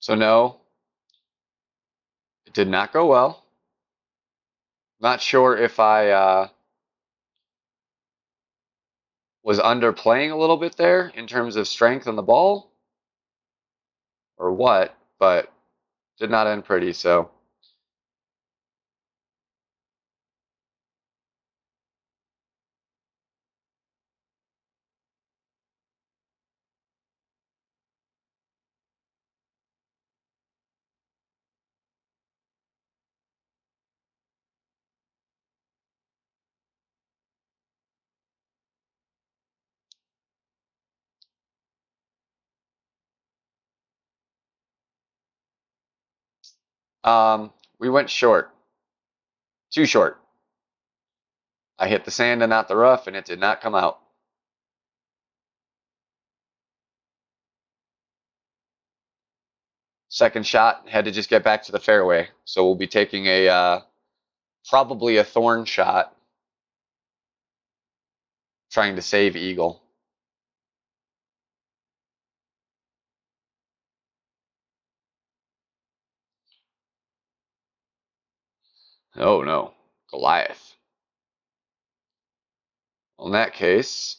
So no, it did not go well. Not sure if I was underplaying a little bit there in terms of strength on the ball or what, but did not end pretty. So we went short, too short. I hit the sand and not the rough, and it did not come out. Second shot had to just get back to the fairway, so we'll be taking a probably a thorn shot, trying to save eagle. Oh no, Goliath. Well, in that case,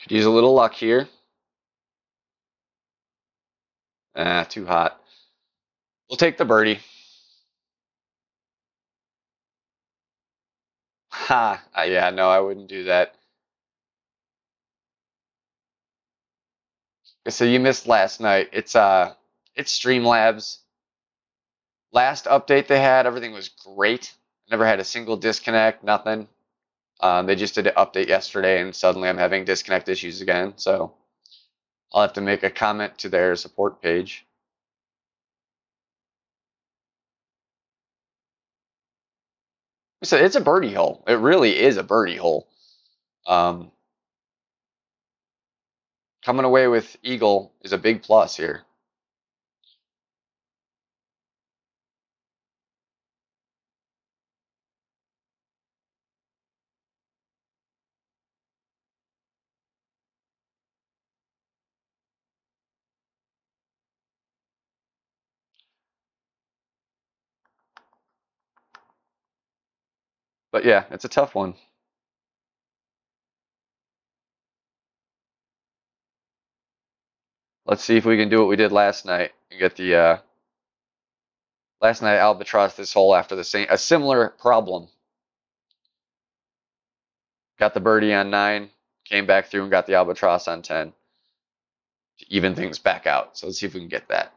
could use a little luck here. Ah, too hot. We'll take the birdie. Ha! Yeah, no, I wouldn't do that. So you missed last night. It's Streamlabs. Last update they had, everything was great. Never had a single disconnect, nothing. They just did an update yesterday, and suddenly I'm having disconnect issues again. So I'll have to make a comment to their support page. So it's a birdie hole. It really is a birdie hole. Um, Coming away with eagle is a big plus here. But yeah, it's a tough one. Let's see if we can do what we did last night and get the last night albatross this hole after a similar problem. Got the birdie on 9, came back through and got the albatross on 10 to even things back out. So let's see if we can get that.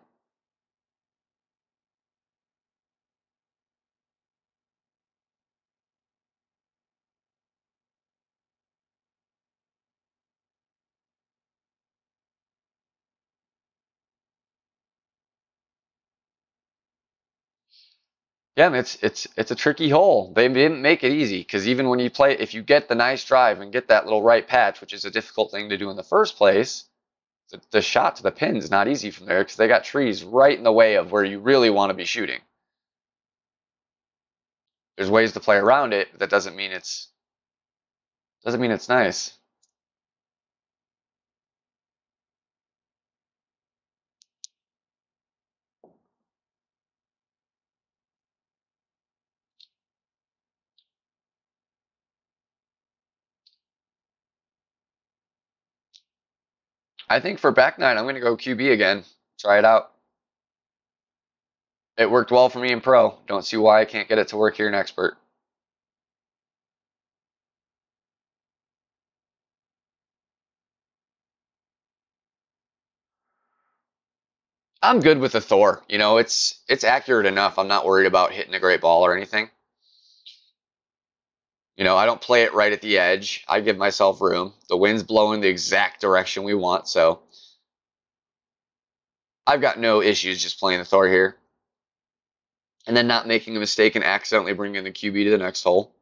Yeah, and it's a tricky hole. They didn't make it easy because even when you play, if you get the nice drive and get that little right patch, which is a difficult thing to do in the first place, the shot to the pin is not easy from there because they got trees right in the way of where you really want to be shooting. There's ways to play around it, but that doesn't mean it's nice. I think for back nine, I'm going to go QB again. Try it out. It worked well for me in pro. Don't see why I can't get it to work here in expert. I'm good with the Thor. You know, it's accurate enough. I'm not worried about hitting a great ball or anything. You know, I don't play it right at the edge. I give myself room. The wind's blowing the exact direction we want, so I've got no issues just playing the Thor here. and then not making a mistake and accidentally bringing the QB to the next hole.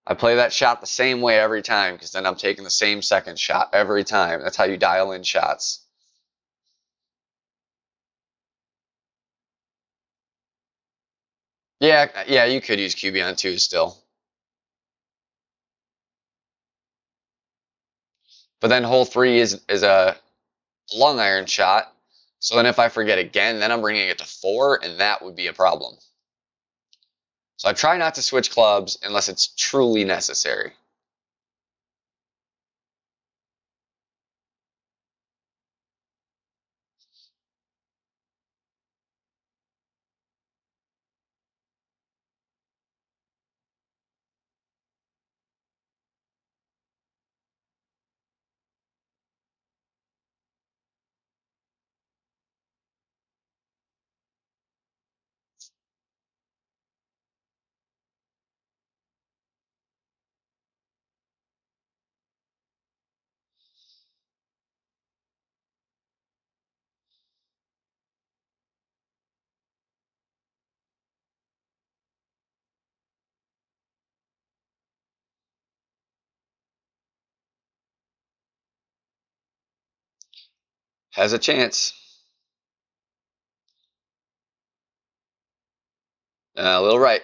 I play that shot the same way every time because then I'm taking the same second shot every time. That's how you dial in shots. Yeah, you could use QB on 2 still. But then hole 3 is a long iron shot. So then if I forget again, then I'm bringing it to 4, and that would be a problem. So I try not to switch clubs unless it's truly necessary. Has a chance. A little right.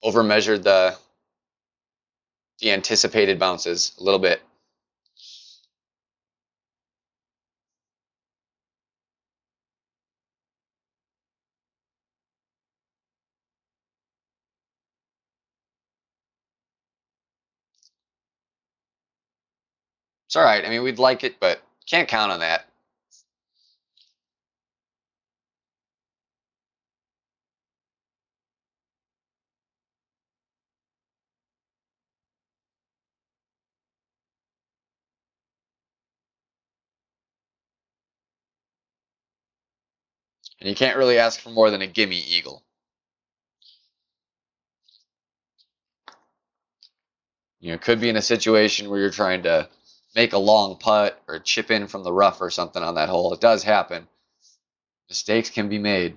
Overmeasured the anticipated bounces a little bit. It's all right. I mean, we'd like it, but can't count on that. And you can't really ask for more than a gimme eagle. You know, it could be in a situation where you're trying to make a long putt or chip in from the rough or something on that hole. It does happen. Mistakes can be made.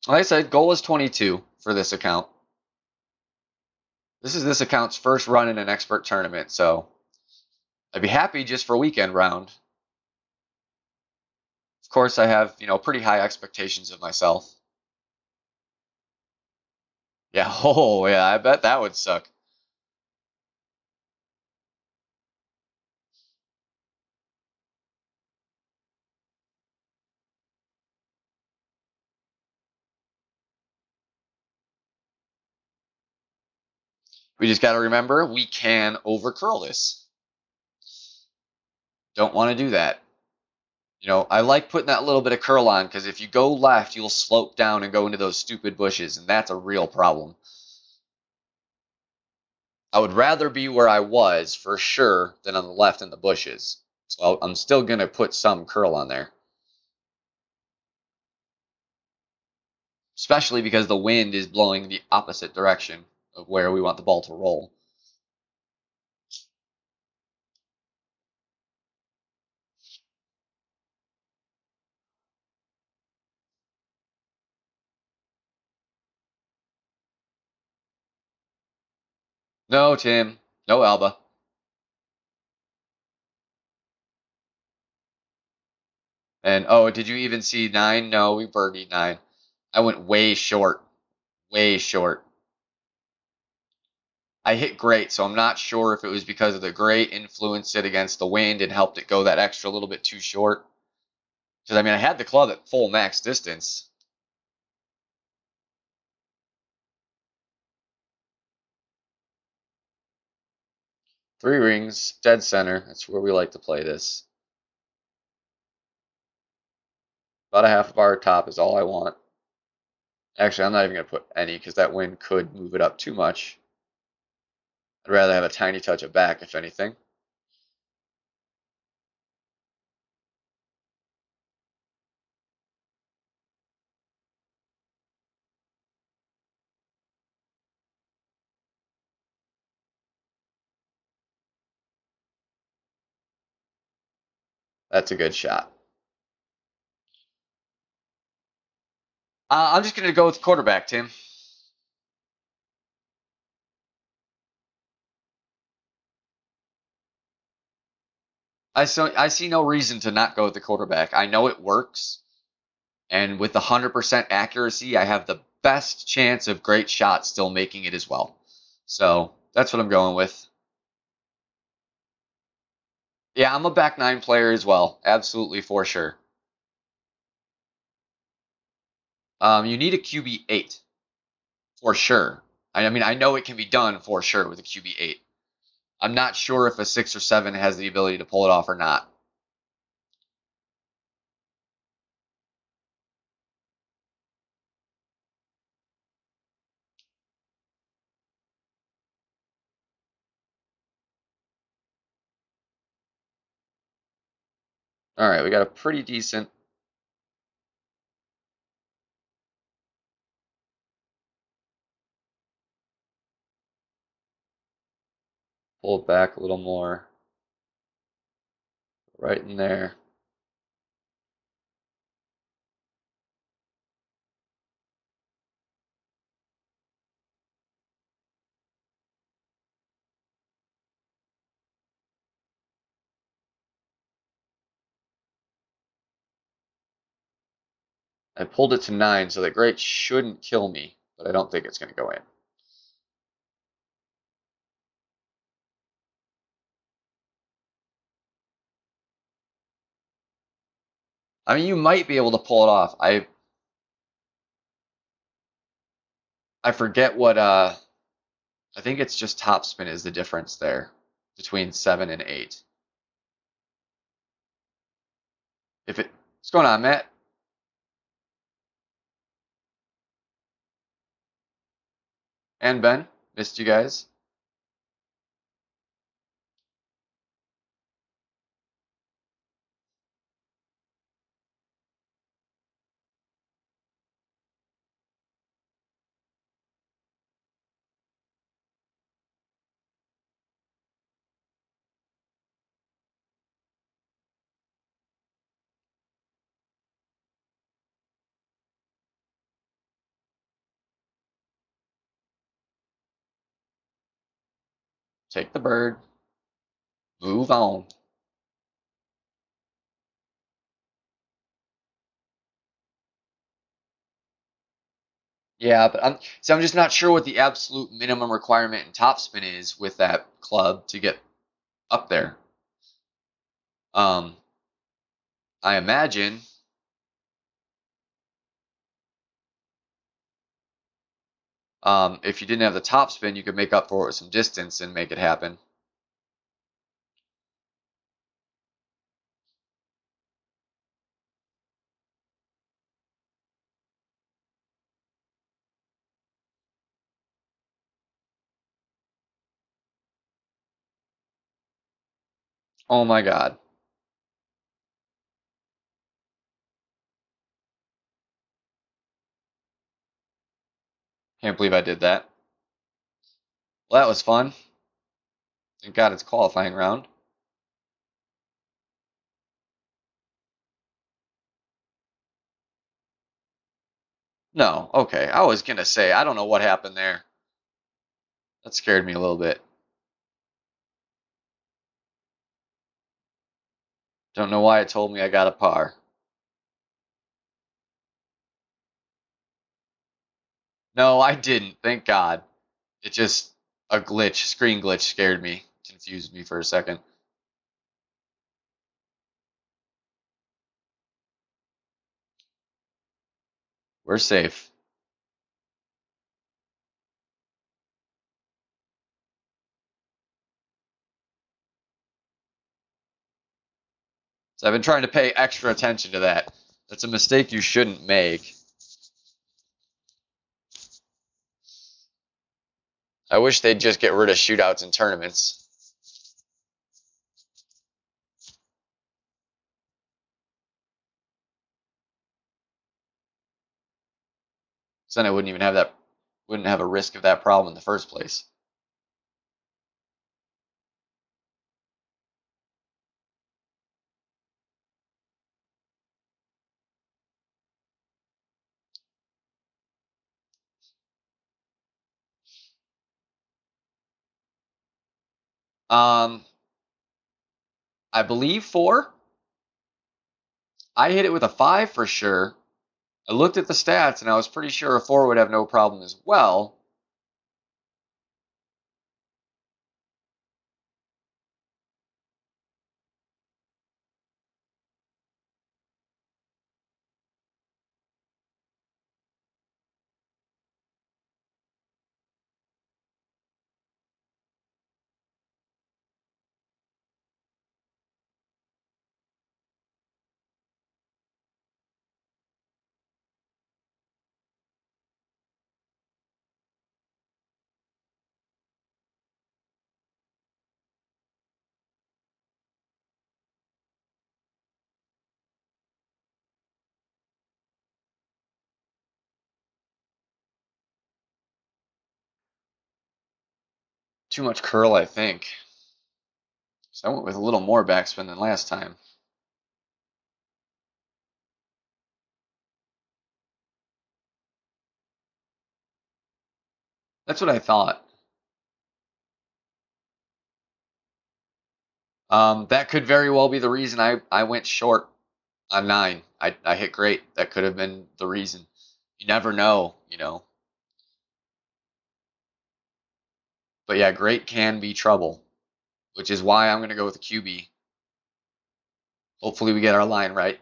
Like I said, goal is 22 for this account. This is this account's first run in an expert tournament, so I'd be happy just for weekend round. Of course, I have, pretty high expectations of myself. Yeah, oh, yeah, I bet that would suck. We just got to remember we can overcurl this. Don't want to do that. I like putting that little bit of curl on because if you go left, you'll slope down and go into those stupid bushes, and that's a real problem. I would rather be where I was for sure than on the left in the bushes. So I'm still going to put some curl on there. Especially because the wind is blowing the opposite direction of where we want the ball to roll. No, Tim. No, Alba. And oh, did you even see 9? No, we birdied 9. I went way short. Way short. I hit great, so I'm not sure if it was because of the great influenced it against the wind and helped it go that extra little bit too short. Because, I had the club at full max distance. Three rings, dead center. That's where we like to play this. About a half of our top is all I want. Actually, I'm not even going to put any because that wind could move it up too much. I'd rather have a tiny touch of back, if anything. That's a good shot. I'm just going to go with quarterback, Tim. I see no reason to not go with the quarterback. I know it works, and with 100% accuracy, I have the best chance of great shot still making it as well. So that's what I'm going with. Yeah, I'm a back nine player as well. Absolutely, for sure. You need a QB8 for sure. I mean, I know it can be done for sure with a QB8. I'm not sure if a 6 or 7 has the ability to pull it off or not. All right, we got a pretty decent. Pull it back a little more. Right in there. I pulled it to 9, so the great shouldn't kill me, but I don't think it's going to go in. I mean, you might be able to pull it off. I forget what I think it's just topspin is the difference there between 7 and 8. What's going on, Matt? And Ben, missed you guys. Take the bird. Move on. Yeah, but I'm just not sure what the absolute minimum requirement in topspin is with that club to get up there. I imagine if you didn't have the topspin, you could make up for it with some distance and make it happen. Oh my God. Can't believe I did that. Well, that was fun. Thank God it's qualifying round. No, okay. I was gonna say, I don't know what happened there. That scared me a little bit. Don't know why it told me I got a par. No, I didn't. Thank God. It just, a glitch, screen glitch scared me. Confused me for a second. We're safe. So I've been trying to pay extra attention to that. That's a mistake you shouldn't make. I wish they'd just get rid of shootouts in tournaments. So then I wouldn't have a risk of that problem in the first place. Um, I believe 4. I hit it with a 5 for sure. I looked at the stats and I was pretty sure a 4 would have no problem as well. Too much curl, I think. So I went with a little more backspin than last time. That's what I thought. That could very well be the reason I went short on 9. I hit great. That could have been the reason. You never know, you know. But yeah, great can be trouble, which is why I'm going to go with the QB. Hopefully we get our line right.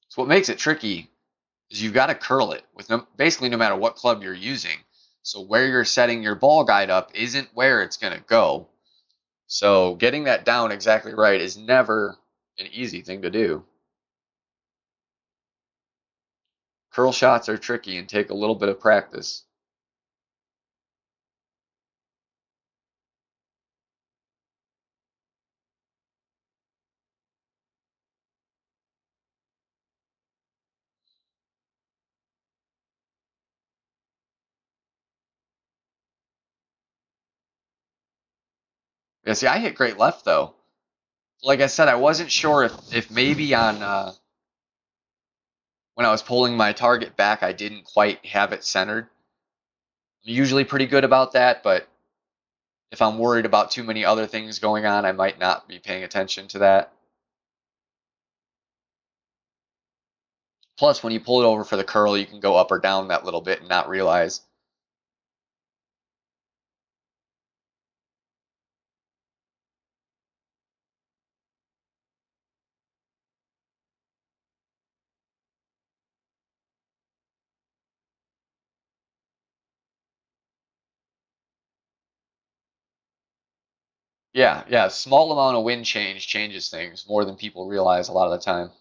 So what makes it tricky is you've got to curl it with basically no matter what club you're using. So where you're setting your ball guide up isn't where it's going to go. So getting that down exactly right is never an easy thing to do. Curl shots are tricky and take a little bit of practice. Yeah, see, I hit great left though. Like I said, I wasn't sure if maybe on when I was pulling my target back, I didn't quite have it centered. I'm usually pretty good about that, but if I'm worried about too many other things going on, I might not be paying attention to that. Plus, when you pull it over for the curl, you can go up or down that little bit and not realize. Yeah, yeah, small amount of wind changes things more than people realize a lot of the time.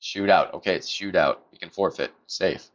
Shootout. Okay, it's shootout. You can forfeit. Safe.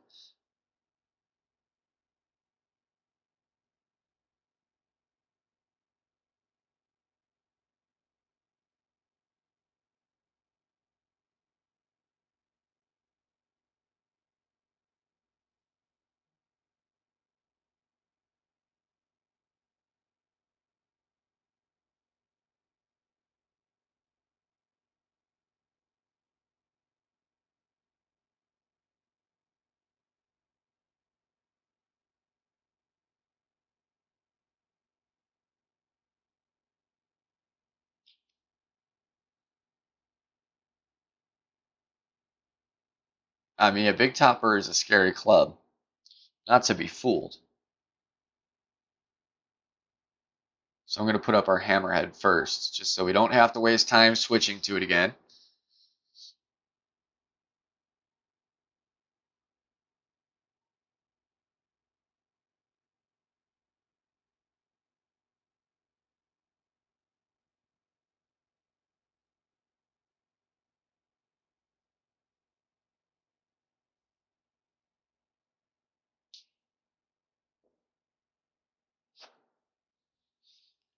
I mean, a big topper is a scary club. Not to be fooled. So I'm going to put up our hammerhead first, just so we don't have to waste time switching to it again.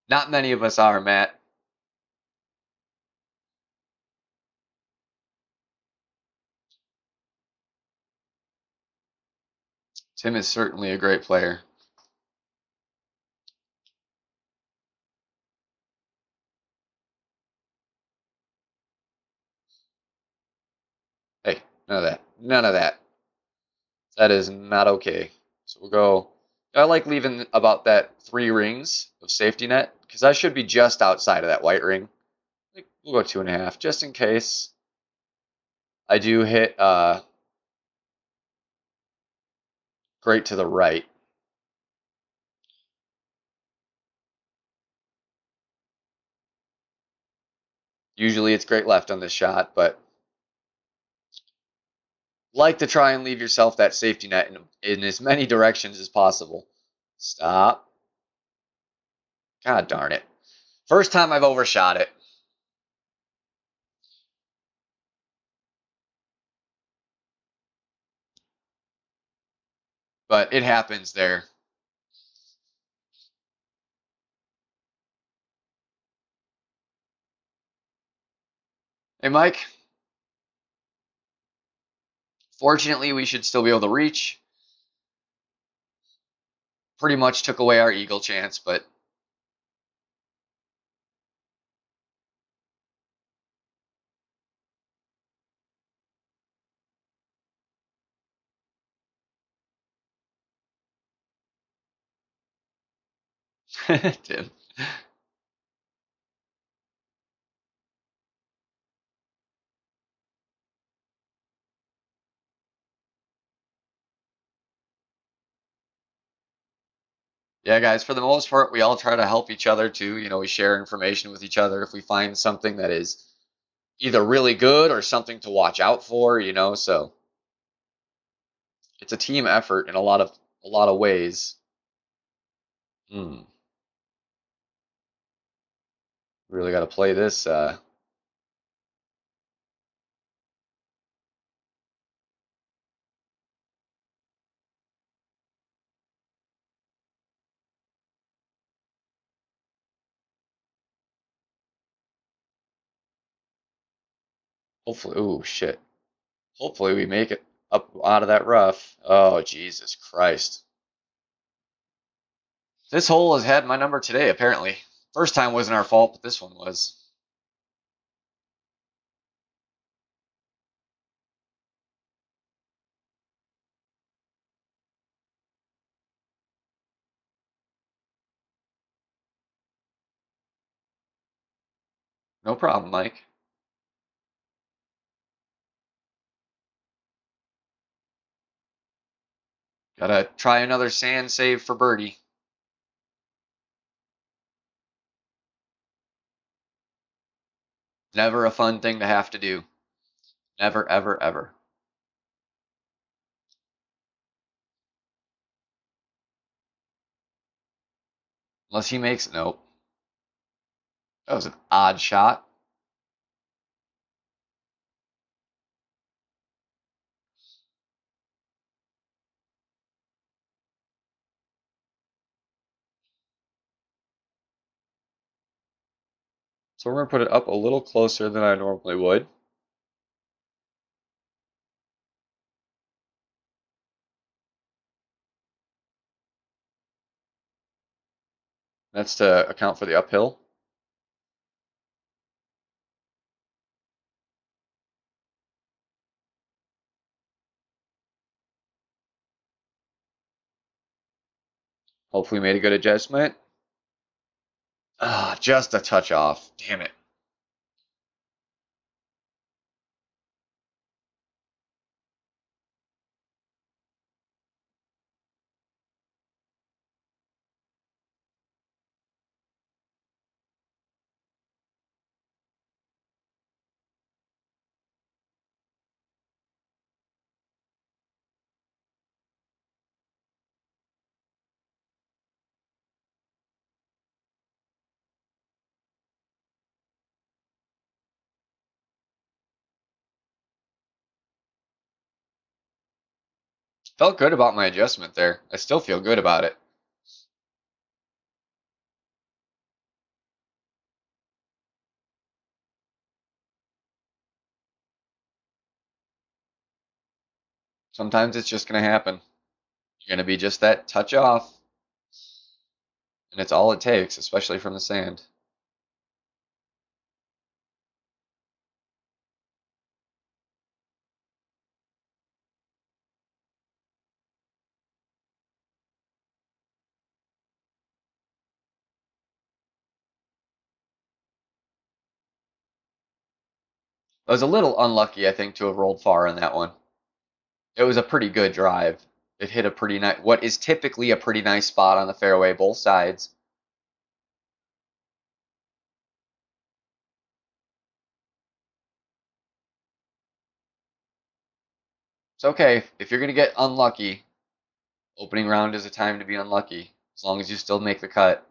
Not many of us are, Matt. Tim is certainly a great player. Hey, none of that. None of that. That is not okay. So we'll go. I like leaving about that 3 rings of safety net because I should be just outside of that white ring. We'll go 2.5 just in case I do hit great to the right. Usually it's great left on this shot, but like to try and leave yourself that safety net in as many directions as possible. Stop. God darn it. First time I've overshot it. But it happens there. Hey, Mike. Fortunately, we should still be able to reach. Pretty much took away our eagle chance, but Tim. Yeah, guys, for the most part, we all try to help each other too. We share information with each other if we find something that is either really good or something to watch out for. So it's a team effort in a lot of ways. Hmm. Really got to play this. Hopefully, ooh, shit. Hopefully we make it up out of that rough. Oh, Jesus Christ. This hole has had my number today, apparently. First time wasn't our fault, but this one was. No problem, Mike. Gotta try another sand save for birdie. Never a fun thing to have to do. Never, ever, ever. Unless he makes it. Nope. That was an odd shot. So we're going to put it up a little closer than I normally would. That's to account for the uphill. Hopefully made a good adjustment. Ah, just a touch off. Damn it. Felt good about my adjustment there. I still feel good about it. Sometimes it's just going to happen. You're going to be just that touch off. And it's all it takes, especially from the sand. I was a little unlucky, I think, to have rolled far in that one. It was a pretty good drive. It hit a pretty nice, what is typically a pretty nice spot on the fairway, both sides. It's okay. If you're going to get unlucky, opening round is a time to be unlucky, as long as you still make the cut.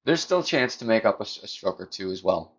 There's still a chance to make up a stroke or two as well.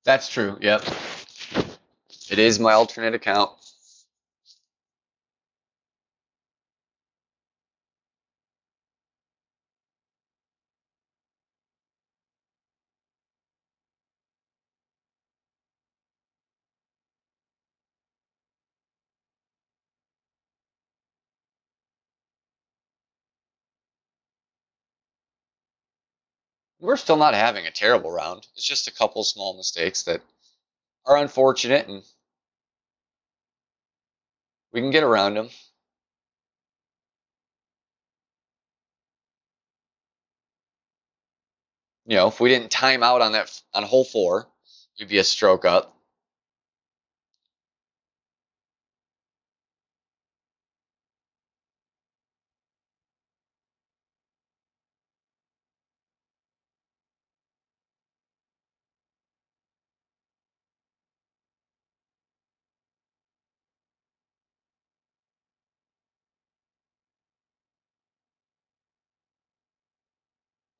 That's true. Yep. It is my alternate account. We're still not having a terrible round. It's just a couple small mistakes that are unfortunate, and we can get around them. You know, if we didn't time out on that on hole 4, we'd be a stroke up.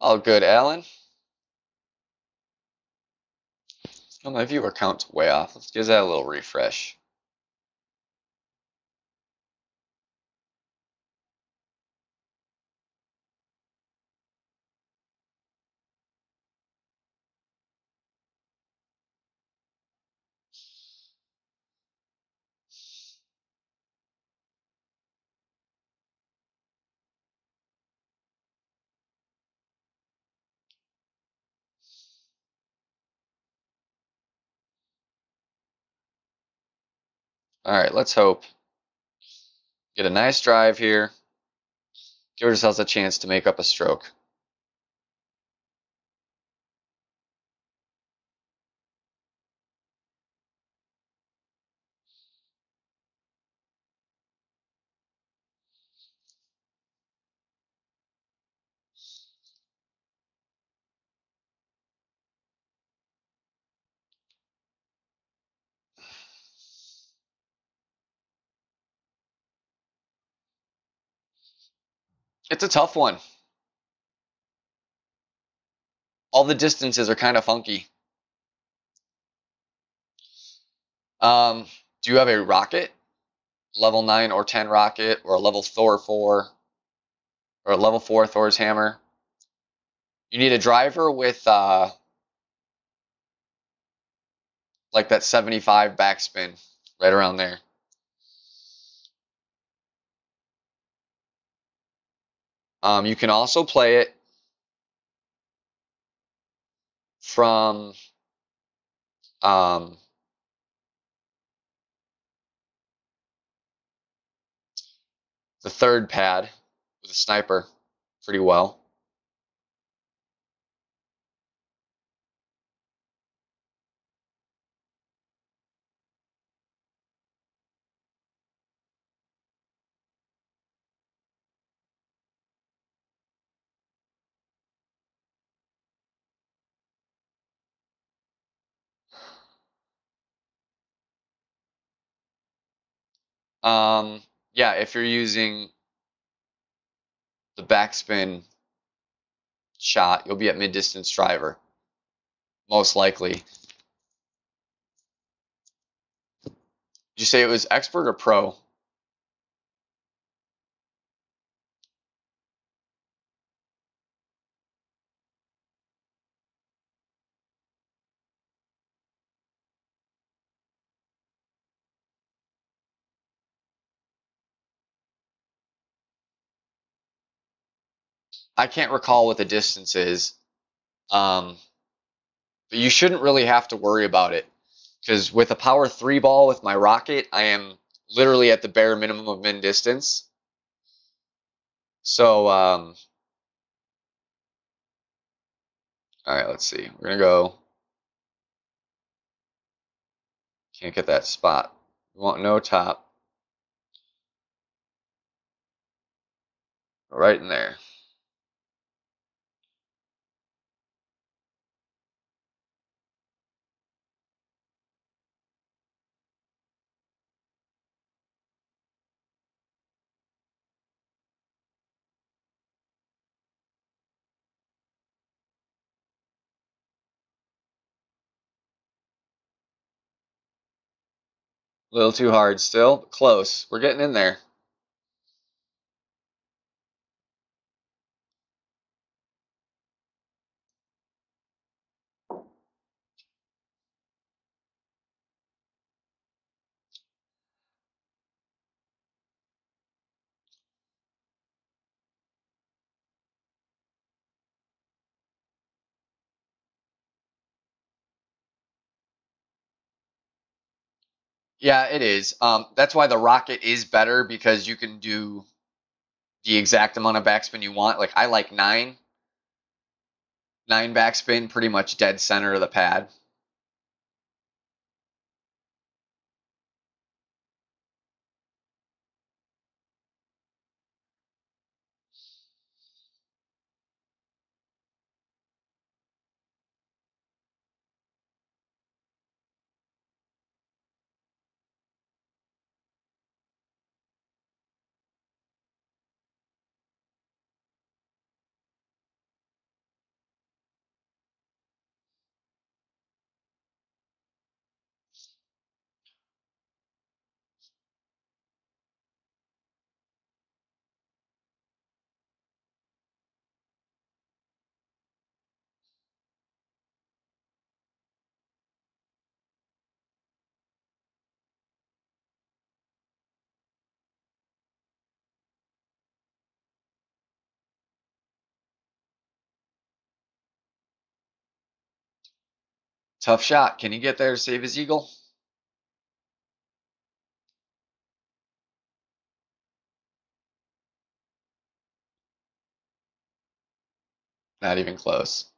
All good, Alan. Oh, my viewer count's way off. Let's give that a little refresh. All right, let's hope. Get a nice drive here. Give ourselves a chance to make up a stroke. It's a tough one. All the distances are kind of funky. Do you have a rocket? Level 9 or 10 rocket, or a level 4, or a level 4 Thor's hammer? You need a driver with like that 75 backspin, right around there. You can also play it from um, the third pad with a sniper pretty well. Um, yeah, if you're using the backspin shot, you'll be at mid-distance driver, most likely. Did you say it was expert or pro? I can't recall what the distance is, but you shouldn't really have to worry about it because with a power 3 ball with my rocket, I am literally at the bare minimum of min distance. So, all right, let's see. We're gonna go. Can't get that spot. We want no top. Right in there. A little too hard still, but close. We're getting in there. Yeah, it is. That's why the rocket is better because you can do the exact amount of backspin you want. Like I like nine backspin, pretty much dead center of the pad. Tough shot. Can he get there to save his eagle? Not even close.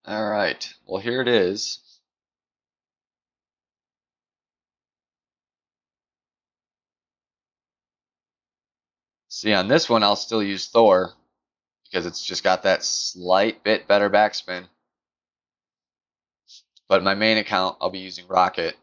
All right. Well, here it is. See, on this one, I'll still use Thor because it's just got that slight bit better backspin. But my main account, I'll be using Rocket.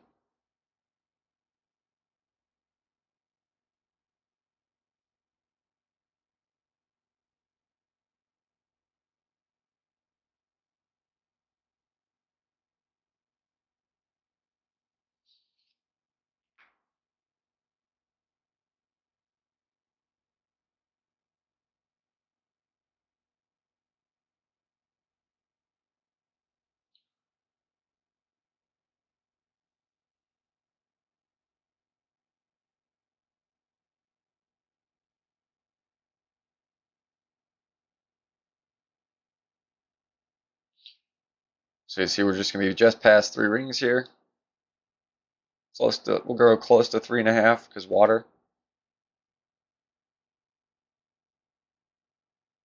So you see we're just going to be just past 3 rings here. We'll go close to 3.5 because water.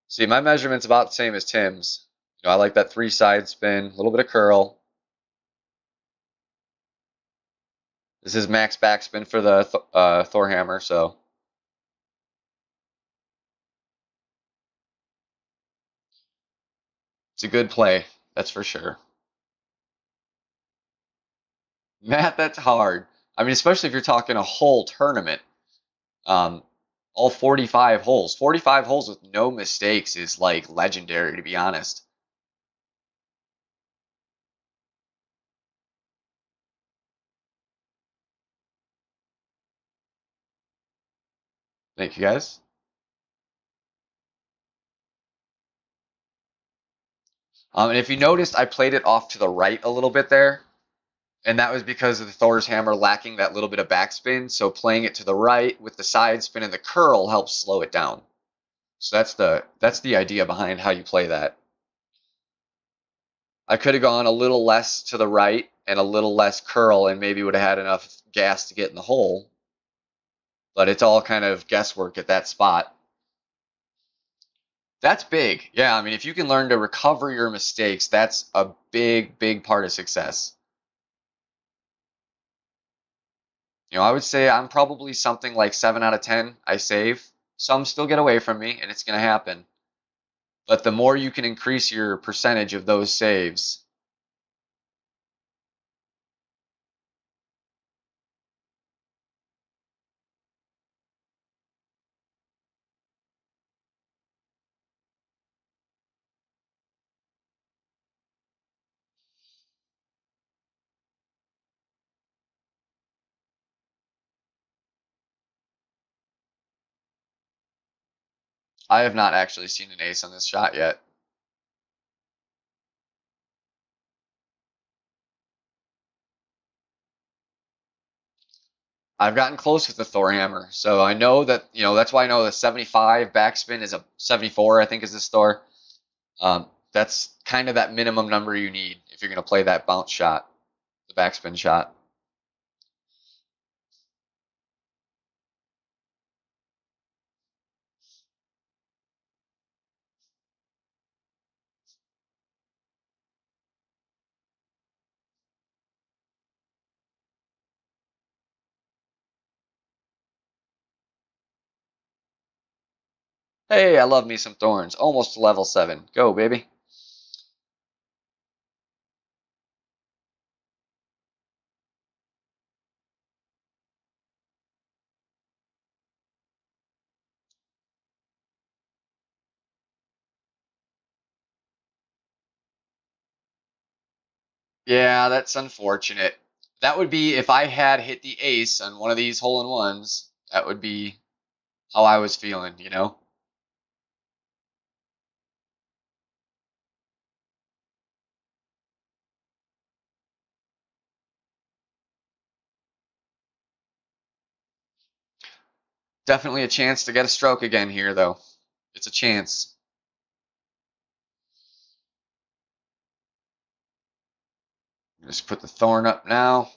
See, my measurement's about the same as Tim's. You know, I like that 3 side spin, a little bit of curl. This is max backspin for the Thor hammer, so it's a good play, that's for sure. Matt, that's hard. I mean, especially if you're talking a whole tournament. Um, all 45 holes. 45 holes with no mistakes is like legendary, to be honest. Thank you, guys. And if you noticed, I played it off to the right a little bit there. And that was because of the Thor's hammer lacking that little bit of backspin. So playing it to the right with the side spin and the curl helps slow it down. So that's the idea behind how you play that. I could have gone a little less to the right and a little less curl and maybe would have had enough gas to get in the hole. But it's all kind of guesswork at that spot. That's big. Yeah, I mean, if you can learn to recover your mistakes, that's a big, big part of success. You know, I would say I'm probably something like 7 out of 10 I save. Some still get away from me, and it's going to happen. But the more you can increase your percentage of those saves, I have not actually seen an ace on this shot yet. I've gotten close with the Thor hammer, so I know that, you know, that's why I know the 75 backspin is a 74, I think is this Thor. That's kind of that minimum number you need if you're going to play that bounce shot, the backspin shot. Hey, I love me some thorns. Almost to level 7. Go, baby. Yeah, that's unfortunate. That would be if I had hit the ace on one of these hole-in-ones. That would be how I was feeling, you know? Definitely a chance to get a stroke again here, though. It's a chance. Just put the thorn up now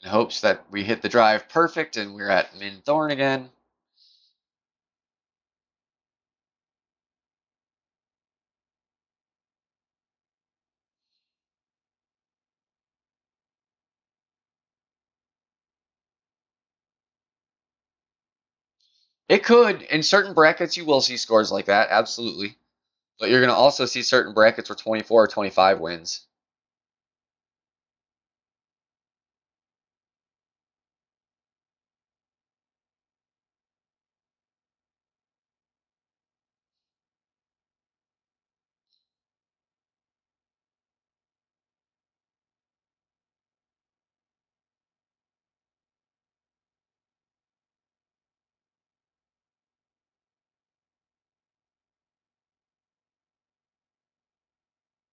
in hopes that we hit the drive perfect and we're at min thorn again. It could. In certain brackets, you will see scores like that, absolutely. But you're going to also see certain brackets where 24 or 25 wins.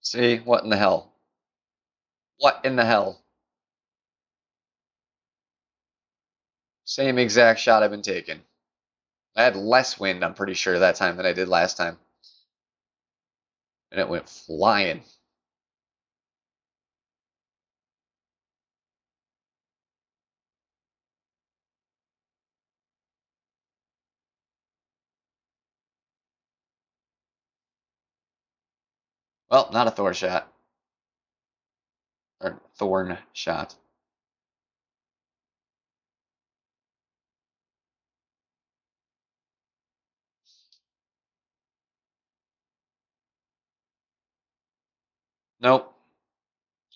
See? What in the hell? What in the hell? Same exact shot I've been taking. I had less wind, I'm pretty sure, that time than I did last time. And it went flying. Well, not a Thor shot. Or Thorn shot. Nope.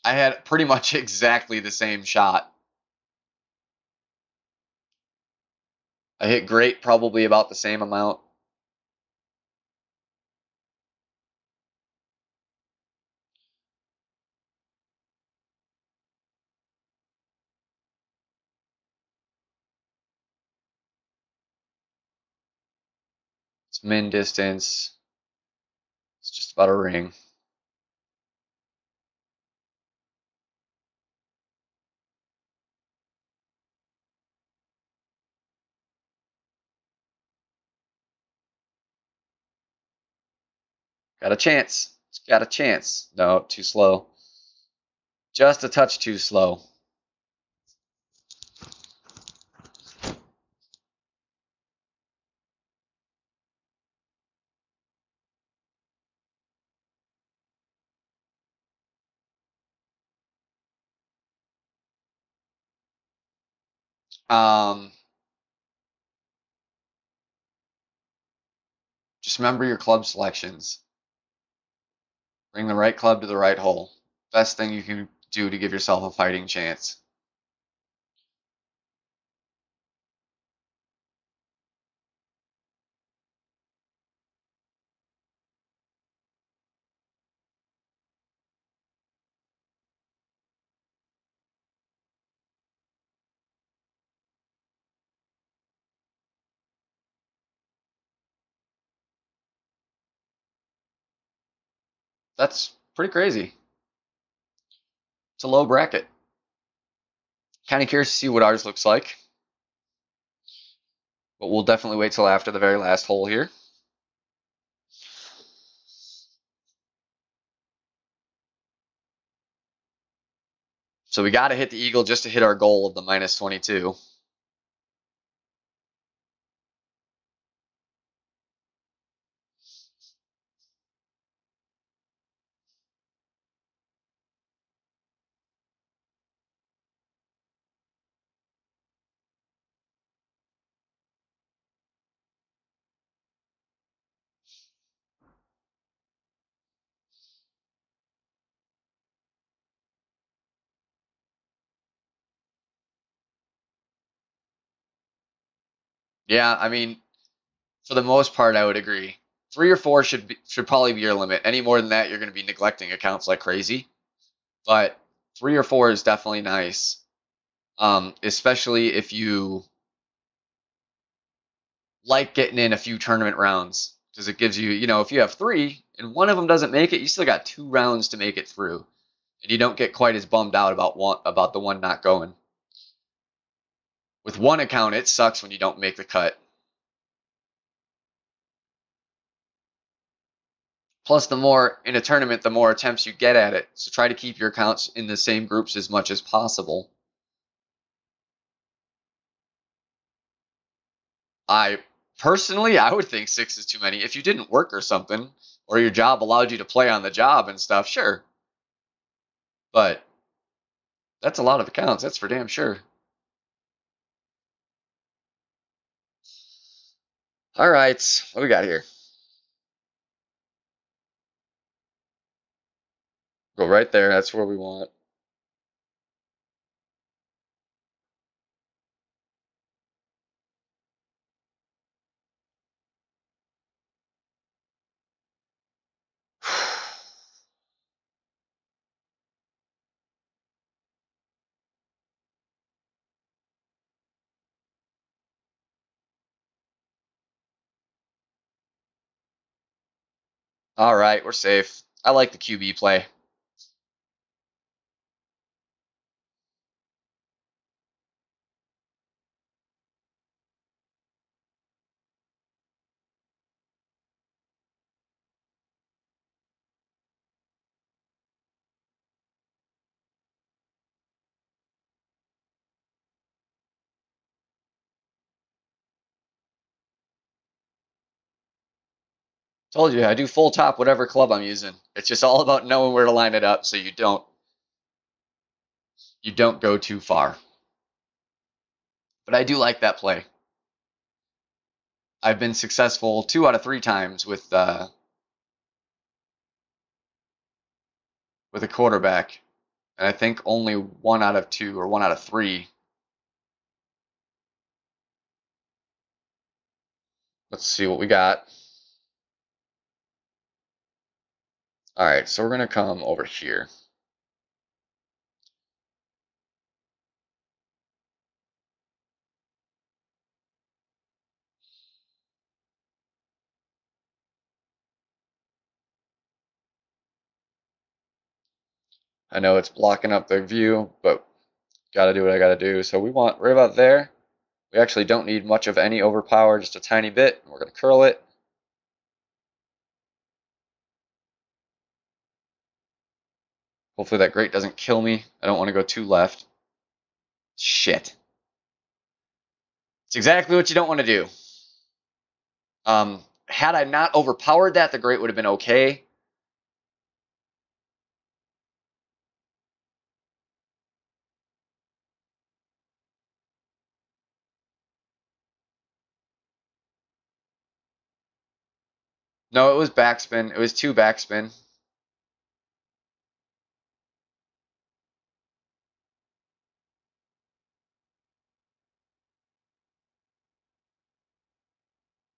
I had pretty much exactly the same shot. I hit great probably about the same amount. It's min distance. It's just about a ring. Got a chance. It's got a chance. No, too slow. Just a touch too slow. Um, just remember your club selections. Bring the right club to the right hole. Best thing you can do to give yourself a fighting chance. That's pretty crazy. It's a low bracket. Kind of curious to see what ours looks like. But we'll definitely wait till after the very last hole here. So we got to hit the eagle just to hit our goal of the minus 22. Yeah, I mean, for the most part, I would agree. 3 or 4 should probably be your limit. Any more than that, you're going to be neglecting accounts like crazy. But 3 or 4 is definitely nice, especially if you like getting in a few tournament rounds because it gives you, if you have 3 and one of them doesn't make it, you still got 2 rounds to make it through, and you don't get quite as bummed out about the one not going. With one account, it sucks when you don't make the cut. Plus, the more in a tournament, the more attempts you get at it. So try to keep your accounts in the same groups as much as possible. I personally, I would think 6 is too many. If you didn't work or something, or your job allowed you to play on the job and stuff, sure. But that's a lot of accounts. That's for damn sure. All right, what do we got here? Go right there. That's where we want. All right, we're safe. I like the QB play. Told you, I do full top whatever club I'm using. It's just all about knowing where to line it up so you don't go too far. But I do like that play. I've been successful 2 out of 3 times with a quarterback, and I think only 1 out of 2 or 1 out of 3. Let's see what we got. All right, so we're gonna come over here. I know it's blocking up the view, but gotta do what I gotta do. So we want right about there. We actually don't need much of any overpower, just a tiny bit. We're gonna curl it. Hopefully that grate doesn't kill me. I don't want to go too left. Shit. It's exactly what you don't want to do. Had I not overpowered that, the grate would have been okay. No, it was backspin. It was 2 backspin.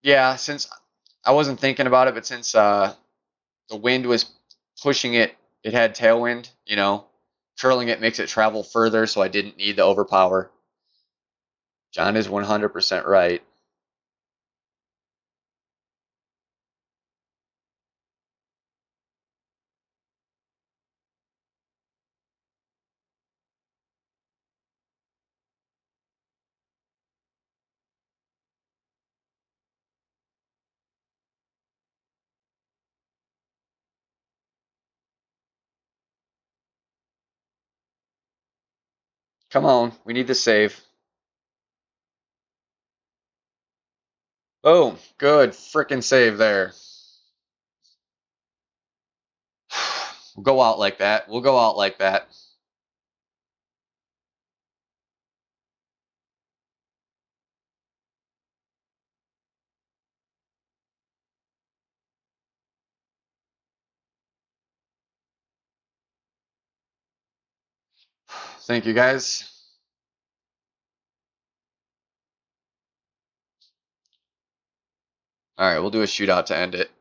Yeah, since I wasn't thinking about it, but since the wind was pushing it, it had tailwind, you know. Curling it makes it travel further, so I didn't need the overpower. John is 100% right. Come on, we need the save. Boom, good frickin' save there. We'll go out like that. We'll go out like that. Thank you, guys. All right, we'll do a shootout to end it.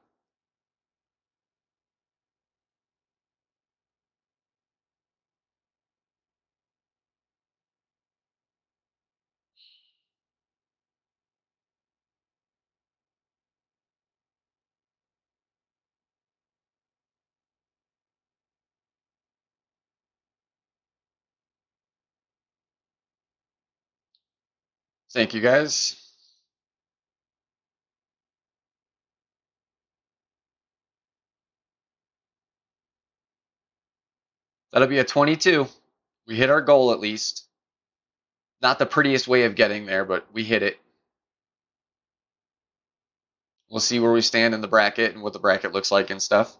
Thank you, guys. That'll be a 22. We hit our goal at least. Not the prettiest way of getting there, but we hit it. We'll see where we stand in the bracket and what the bracket looks like and stuff.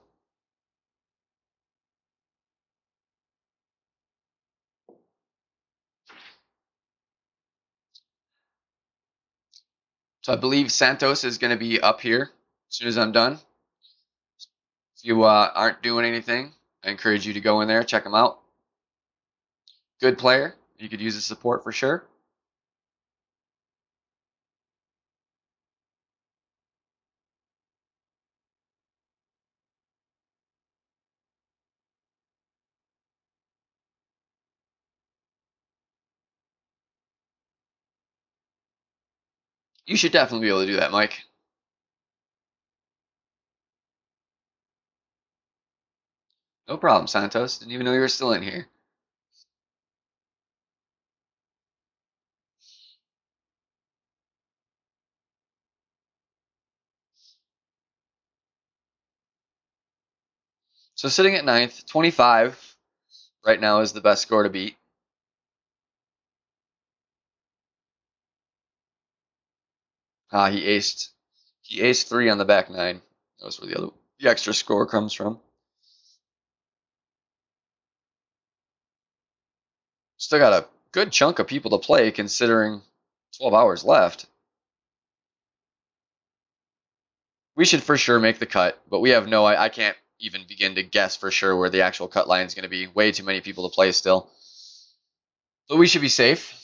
So I believe Santos is going to be up here as soon as I'm done. If you aren't doing anything, I encourage you to go in there, check him out. Good player. You could use his support for sure. You should definitely be able to do that, Mike. No problem, Santos. Didn't even know you were still in here. So sitting at 9th, 25 right now is the best score to beat. He aced 3 on the back 9. That's where the extra score comes from. Still got a good chunk of people to play considering 12 hours left. We should for sure make the cut, but we have no, I can't even begin to guess for sure where the actual cut line is going to be. Way too many people to play still. But we should be safe.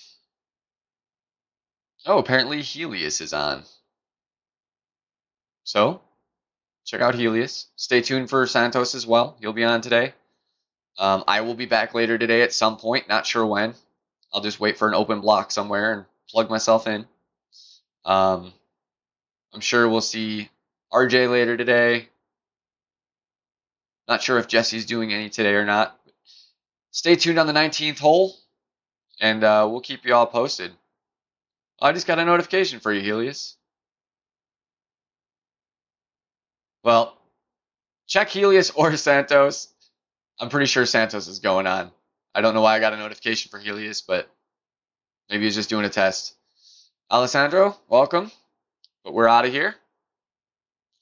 Oh, apparently Helios is on. So, check out Helios. Stay tuned for Santos as well. He'll be on today. I will be back later today at some point. Not sure when. I'll just wait for an open block somewhere and plug myself in. I'm sure we'll see RJ later today. Not sure if Jesse's doing any today or not. Stay tuned on the 19th hole, and we'll keep you all posted. I just got a notification for you, Helios. Well, check Helios or Santos. I'm pretty sure Santos is going on. I don't know why I got a notification for Helios, but maybe he's just doing a test. Alessandro, welcome. But we're out of here.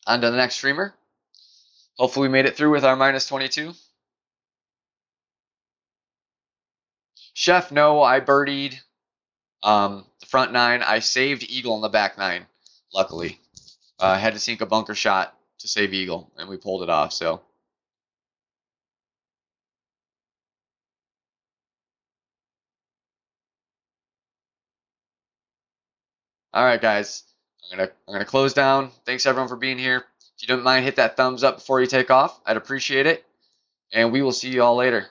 On to the next streamer. Hopefully we made it through with our minus 22. Chef, no, I birdied the front 9. I saved eagle on the back 9, luckily. I had to sink a bunker shot to save eagle, and we pulled it off, so. All right, guys. I'm gonna close down. Thanks everyone for being here. If you don't mind, hit that thumbs up before you take off. I'd appreciate it. And we will see you all later.